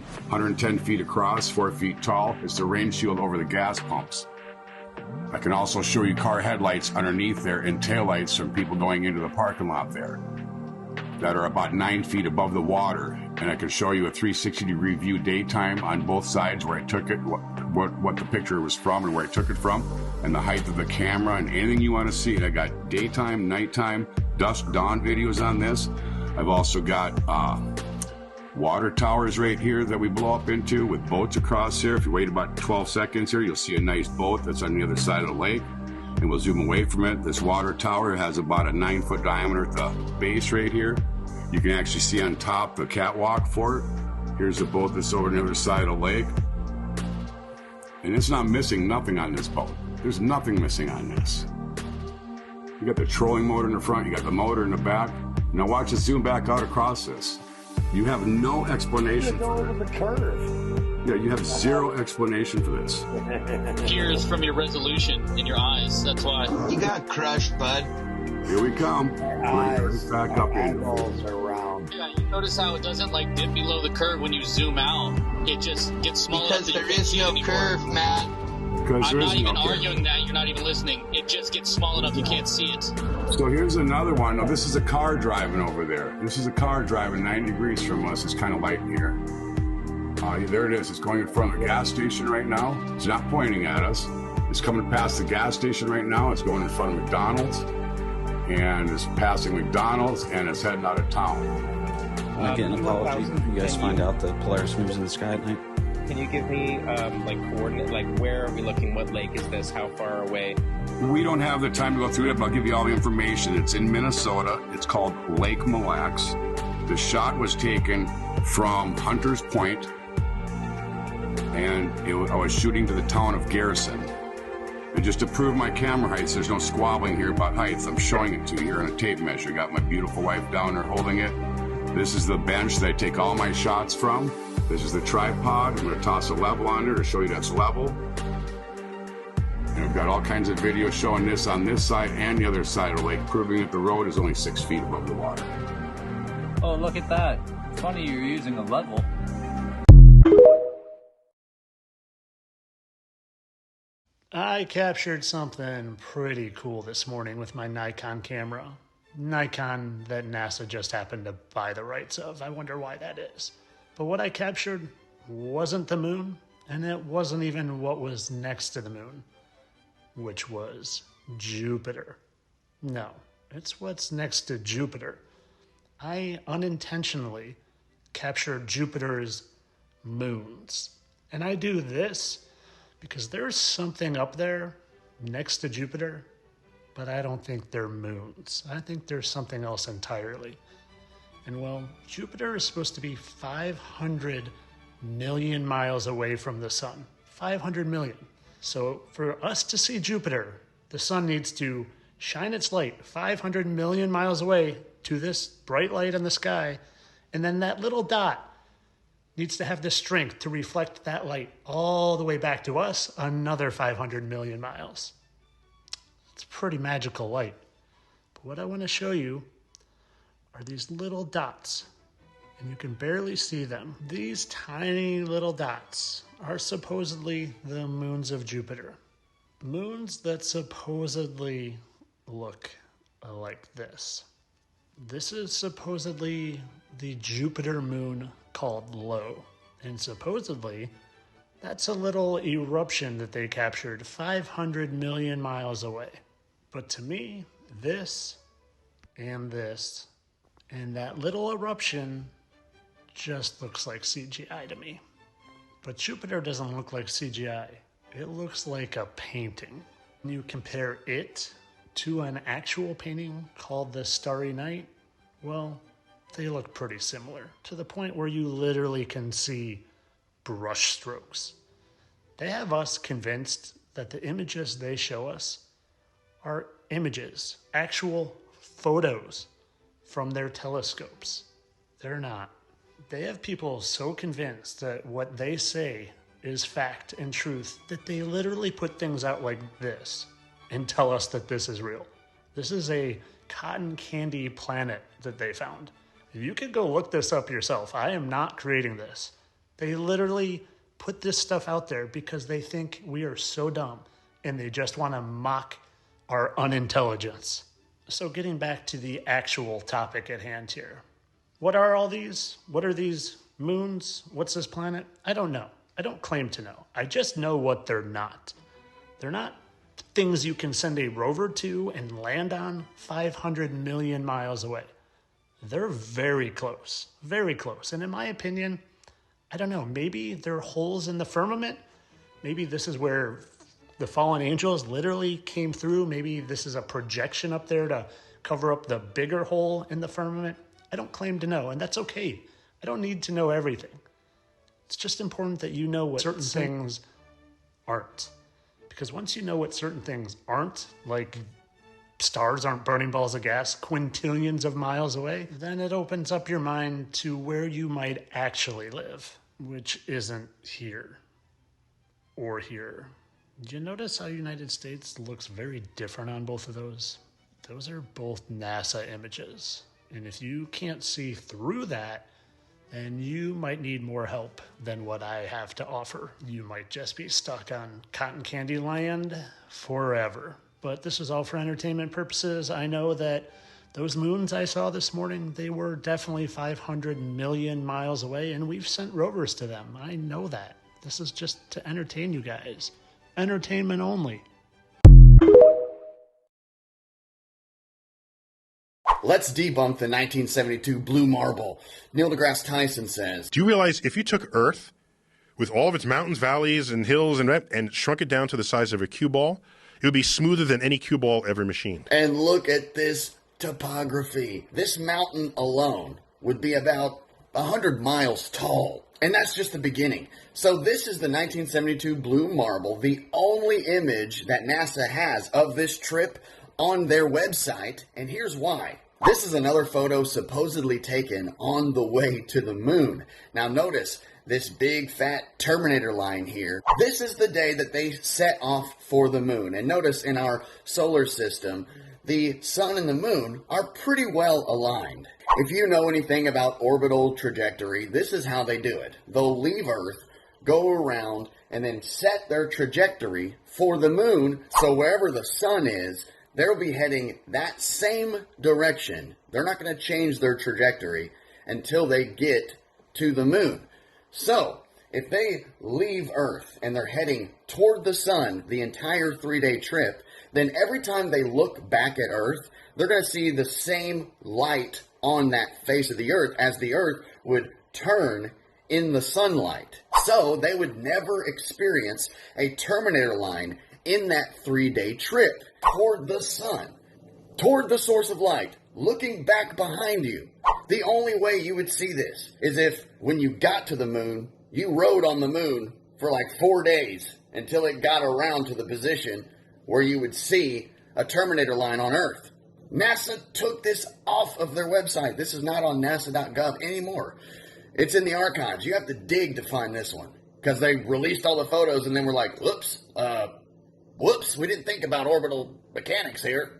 110 feet across, 4 feet tall. It's the rain shield over the gas pumps. I can also show you car headlights underneath there and taillights from people going into the parking lot there that are about 9 feet above the water. And I can show you a 360-degree view daytime on both sides where I took it, what the picture was from and where I took it from, and the height of the camera and anything you want to see. And I got daytime, nighttime, dusk, dawn videos on this. I've also got water towers right here that we blow up into with boats across here. If you wait about 12 seconds here, you'll see a nice boat that's on the other side of the lake. And we'll zoom away from it. This water tower has about a 9-foot diameter at the base right here. You can actually see on top the catwalk for it. Here's the boat that's over on the other side of the lake. And it's not missing nothing on this boat. There's nothing missing on this. You got the trolling motor in the front, you got the motor in the back. Now watch it zoom back out across this. You have no explanation for it. The curve. Yeah, you have zero explanation for this. Tears from your resolution in your eyes. That's why. You got crushed, bud. Here we come. Eyes, back up eyeballs are round. Yeah, you notice how it doesn't like dip below the curve when you zoom out. It just gets smaller. Because there is no curve, Matt. I'm not even arguing that. You're not even listening. It just gets small enough you can't see it. So here's another one. Now this is a car driving over there. This is a car driving 90 degrees from us. It's kind of light in here. There it is. It's going in front of a gas station right now. It's not pointing at us. It's coming past the gas station right now. It's going in front of McDonald's. And it's passing McDonald's and it's heading out of town. I get an apology. You guys find out the Polaris moves in the sky at night? Can you give me like coordinate, like where are we looking? What lake is this? How far away? We don't have the time to go through it, but I'll give you all the information. It's in Minnesota. It's called Lake Mille Lacs. The shot was taken from Hunter's Point, and I was shooting to the town of Garrison. And just to prove my camera heights, there's no squabbling here about heights. I'm showing it to you here on a tape measure. Got my beautiful wife down there holding it. This is the bench that I take all my shots from. This is the tripod. I'm going to toss a level on there to show you that's level. And we've got all kinds of videos showing this on this side and the other side of the lake, proving that the road is only 6 feet above the water. Oh, look at that. Funny you're using a level. I captured something pretty cool this morning with my Nikon camera. Nikon that NASA just happened to buy the rights of. I wonder why that is. But what I captured wasn't the moon, and it wasn't even what was next to the moon, which was Jupiter. No, it's what's next to Jupiter. I unintentionally captured Jupiter's moons. And I do this because there's something up there next to Jupiter, but I don't think they're moons. I think there's something else entirely. And well, Jupiter is supposed to be 500 million miles away from the sun. 500 million. So for us to see Jupiter, the sun needs to shine its light 500 million miles away to this bright light in the sky, and then that little dot needs to have the strength to reflect that light all the way back to us, another 500 million miles. It's a pretty magical light. But what I want to show you are these little dots, and you can barely see them. These tiny little dots are supposedly the moons of Jupiter. Moons that supposedly look like this. This is supposedly the Jupiter moon called Lo, and supposedly that's a little eruption that they captured 500 million miles away. But to me, this and that little eruption just looks like CGI to me. But Jupiter doesn't look like CGI. It looks like a painting. When you compare it to an actual painting called The Starry Night, well, they look pretty similar, to the point where you literally can see brush strokes. They have us convinced that the images they show us are images, actual photos from their telescopes. They're not. They have people so convinced that what they say is fact and truth that they literally put things out like this and tell us that this is real. This is a cotton candy planet that they found. You could go look this up yourself. I am not creating this. They literally put this stuff out there because they think we are so dumb and they just want to mock our unintelligence. So getting back to the actual topic at hand here. What are all these? What are these moons? What's this planet? I don't know. I don't claim to know. I just know what they're not. They're not things you can send a rover to and land on 500 million miles away. They're very close, very close. And in my opinion, I don't know, maybe they're holes in the firmament. Maybe this is where the fallen angels literally came through. Maybe this is a projection up there to cover up the bigger hole in the firmament. I don't claim to know, and that's okay. I don't need to know everything. It's just important that you know what certain things aren't. Because once you know what certain things aren't, like stars aren't burning balls of gas quintillions of miles away, then it opens up your mind to where you might actually live, which isn't here or here. Did you notice how United States looks very different on both of those? Those are both NASA images. And if you can't see through that, then you might need more help than what I have to offer. You might just be stuck on cotton candy land forever. But this is all for entertainment purposes. I know that those moons I saw this morning, they were definitely 500 million miles away, and we've sent rovers to them. I know that. This is just to entertain you guys. Entertainment only. Let's debunk the 1972 blue marble. Neil deGrasse Tyson says, do you realize if you took Earth with all of its mountains, valleys, and hills and shrunk it down to the size of a cue ball, it would be smoother than any cue ball ever machined? And look at this topography. This mountain alone would be about 100 miles tall. And that's just the beginning. So this is the 1972 blue marble, the only image that NASA has of this trip on their website. And here's why. This is another photo supposedly taken on the way to the moon. Now notice this big fat Terminator line here. This is the day that they set off for the moon. And notice in our solar system, the sun and the moon are pretty well aligned. If you know anything about orbital trajectory, this is how they do it. They'll leave Earth, go around, and then set their trajectory for the moon, so wherever the sun is, they'll be heading that same direction. They're not going to change their trajectory until they get to the moon. So, if they leave Earth and they're heading toward the sun the entire 3-day trip, then every time they look back at Earth, they're going to see the same light on that face of the Earth as the Earth would turn in the sunlight. So, they would never experience a Terminator line in that 3-day trip toward the sun, toward the source of light, looking back behind you. The only way you would see this is if, when you got to the moon, you rode on the moon for like 4 days until it got around to the position where you would see a Terminator line on Earth. NASA took this off of their website. This is not on nasa.gov anymore. It's in the archives. You have to dig to find this one because they released all the photos and then were like, whoops, we didn't think about orbital mechanics here.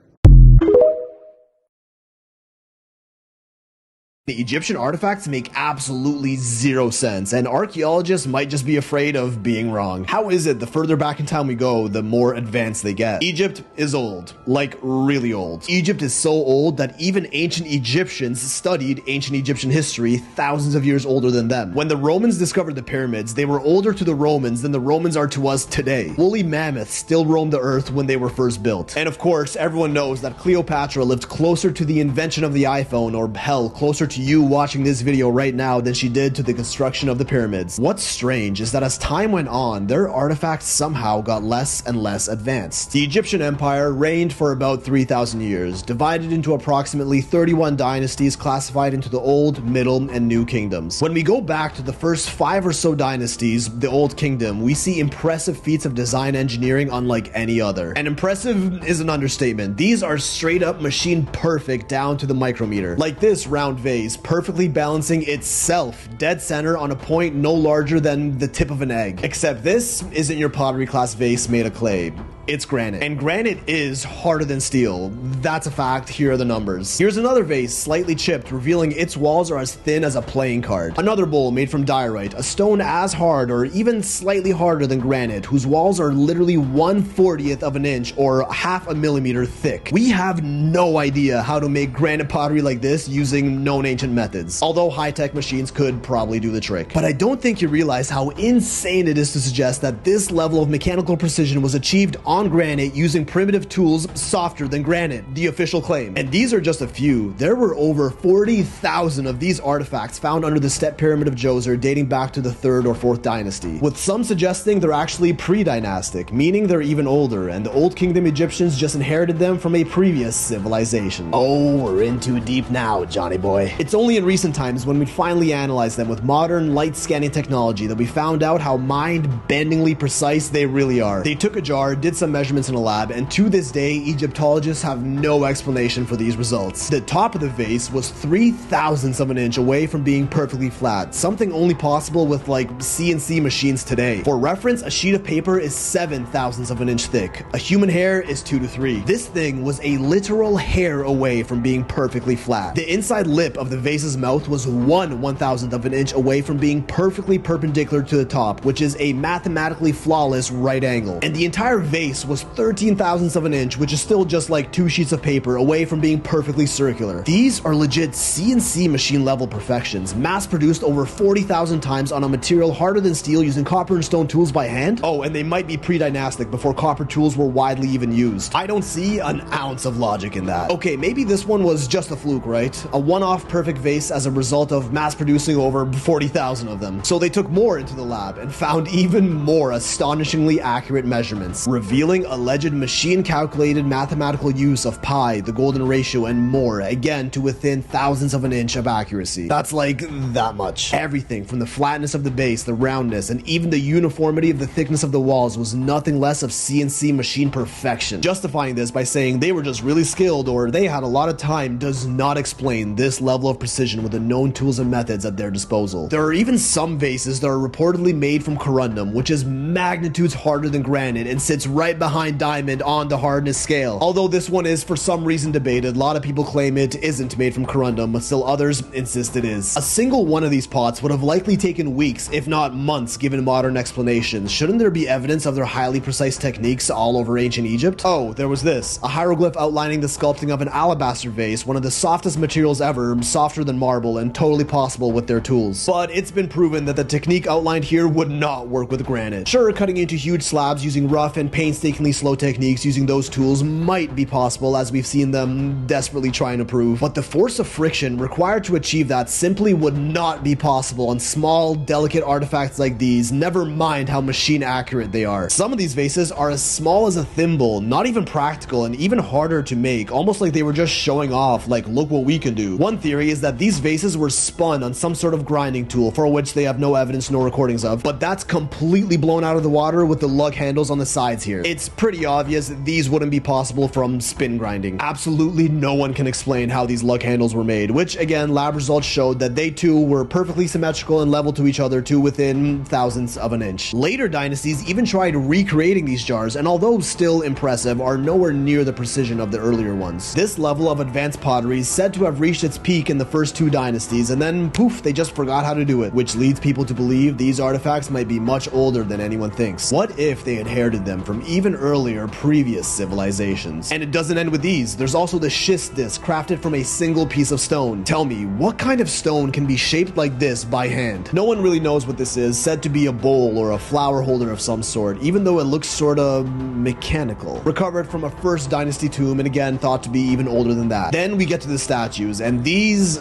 The Egyptian artifacts make absolutely zero sense, and archaeologists might just be afraid of being wrong. How is it the further back in time we go, the more advanced they get? Egypt is old. Like, really old. Egypt is so old that even ancient Egyptians studied ancient Egyptian history thousands of years older than them. When the Romans discovered the pyramids, they were older to the Romans than the Romans are to us today. Woolly mammoths still roamed the earth when they were first built. And of course, everyone knows that Cleopatra lived closer to the invention of the iPhone, or hell, closer to you watching this video right now than she did to the construction of the pyramids. What's strange is that as time went on, their artifacts somehow got less and less advanced. The Egyptian Empire reigned for about 3,000 years, divided into approximately 31 dynasties classified into the Old, Middle, and New Kingdoms. When we go back to the first 5 or so dynasties, the Old Kingdom, we see impressive feats of design engineering unlike any other. And impressive is an understatement. These are straight up machine perfect down to the micrometer. Like this round vase, perfectly balancing itself dead center on a point no larger than the tip of an egg. Except this isn't your pottery class vase made of clay. It's granite. And granite is harder than steel. That's a fact. Here are the numbers. Here's another vase, slightly chipped, revealing its walls are as thin as a playing card. Another bowl made from diorite, a stone as hard or even slightly harder than granite, whose walls are literally 1/40th of an inch or half a millimeter thick. We have no idea how to make granite pottery like this using known ancient methods, although high-tech machines could probably do the trick. But I don't think you realize how insane it is to suggest that this level of mechanical precision was achieved on granite using primitive tools softer than granite, the official claim. And these are just a few. There were over 40,000 of these artifacts found under the Step Pyramid of Djoser dating back to the 3rd or 4th dynasty, with some suggesting they're actually pre-dynastic, meaning they're even older, and the Old Kingdom Egyptians just inherited them from a previous civilization. Oh, we're in too deep now, Johnny boy. It's only in recent times when we finally analyzed them with modern light scanning technology that we found out how mind-bendingly precise they really are. They took a jar, did some measurements in a lab, and to this day, Egyptologists have no explanation for these results. The top of the vase was 3/1000ths of an inch away from being perfectly flat, something only possible with like CNC machines today. For reference, a sheet of paper is 7/1000ths of an inch thick. A human hair is 2 to 3. This thing was a literal hair away from being perfectly flat. The inside lip of the vase's mouth was 1/1000th of an inch away from being perfectly perpendicular to the top, which is a mathematically flawless right angle. And the entire vase was 13/1000ths of an inch, which is still just like 2 sheets of paper away from being perfectly circular. These are legit CNC machine level perfections, mass produced over 40,000 times on a material harder than steel using copper and stone tools by hand. Oh, and they might be pre-dynastic before copper tools were widely even used. I don't see an ounce of logic in that. Okay, maybe this one was just a fluke, right? A one-off perfect vase as a result of mass producing over 40,000 of them. So they took more into the lab and found even more astonishingly accurate measurements, revealing alleged machine-calculated mathematical use of pi, the golden ratio, and more, again to within thousandths of an inch of accuracy. That's like that much. Everything from the flatness of the base, the roundness, and even the uniformity of the thickness of the walls was nothing less of CNC machine perfection. Justifying this by saying they were just really skilled or they had a lot of time does not explain this level of precision with the known tools and methods at their disposal. There are even some vases that are reportedly made from corundum, which is magnitudes harder than granite and sits right behind diamond on the hardness scale. Although this one is for some reason debated, a lot of people claim it isn't made from corundum, but still others insist it is. A single one of these pots would have likely taken weeks, if not months, given modern explanations. Shouldn't there be evidence of their highly precise techniques all over ancient Egypt? Oh, there was this. A hieroglyph outlining the sculpting of an alabaster vase, one of the softest materials ever, softer than marble, and totally possible with their tools. But it's been proven that the technique outlined here would not work with granite. Sure, cutting into huge slabs using rough and painstakingly slow techniques using those tools might be possible, as we've seen them desperately trying to prove, but the force of friction required to achieve that simply would not be possible on small, delicate artifacts like these, never mind how machine accurate they are. Some of these vases are as small as a thimble, not even practical, and even harder to make, almost like they were just showing off, like, look what we can do. One theory is that these vases were spun on some sort of grinding tool, for which they have no evidence nor recordings of, but that's completely blown out of the water with the lug handles on the sides here. It's pretty obvious that these wouldn't be possible from spin grinding. Absolutely no one can explain how these lug handles were made, which again, lab results showed that they too were perfectly symmetrical and level to each other to within thousandths of an inch. Later dynasties even tried recreating these jars, and although still impressive, are nowhere near the precision of the earlier ones. This level of advanced pottery is said to have reached its peak in the first 2 dynasties, and then poof, they just forgot how to do it, which leads people to believe these artifacts might be much older than anyone thinks. What if they inherited them from even earlier previous civilizations? And it doesn't end with these. There's also the schist disc, crafted from a single piece of stone. Tell me, what kind of stone can be shaped like this by hand? No one really knows what this is, said to be a bowl or a flower holder of some sort, even though it looks sorta mechanical. Recovered from a 1st dynasty tomb, and again thought to be even older than that. Then we get to the statues, and these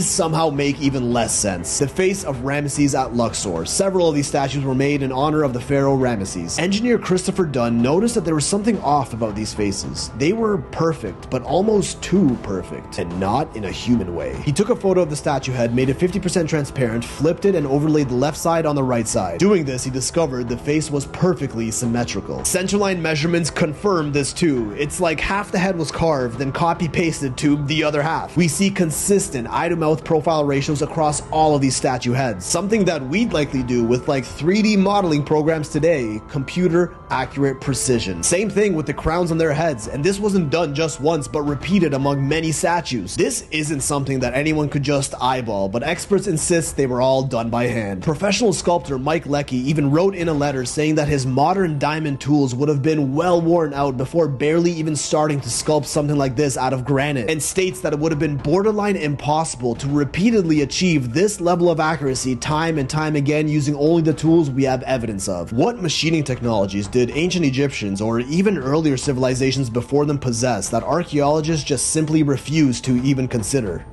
somehow make even less sense. The face of Ramesses at Luxor. Several of these statues were made in honor of the pharaoh Ramesses. Engineer Christopher Dunn noticed that there was something off about these faces. They were perfect, but almost too perfect, and not in a human way. He took a photo of the statue head, made it 50% transparent, flipped it, and overlaid the left side on the right side. Doing this, he discovered the face was perfectly symmetrical. Centerline measurements confirmed this too. It's like half the head was carved, then copy-pasted to the other half. We see consistent eye-to-mouth profile ratios across all of these statue heads, something that we'd likely do with like 3D modeling programs today, computer accurate accurate precision. Same thing with the crowns on their heads, and this wasn't done just once but repeated among many statues. This isn't something that anyone could just eyeball, but experts insist they were all done by hand. Professional sculptor Mike Leckie even wrote in a letter saying that his modern diamond tools would have been well worn out before barely even starting to sculpt something like this out of granite, and states that it would have been borderline impossible to repeatedly achieve this level of accuracy time and time again using only the tools we have evidence of. What machining technologies did ancient Egyptians or even earlier civilizations before them possess that archaeologists just simply refuse to even consider?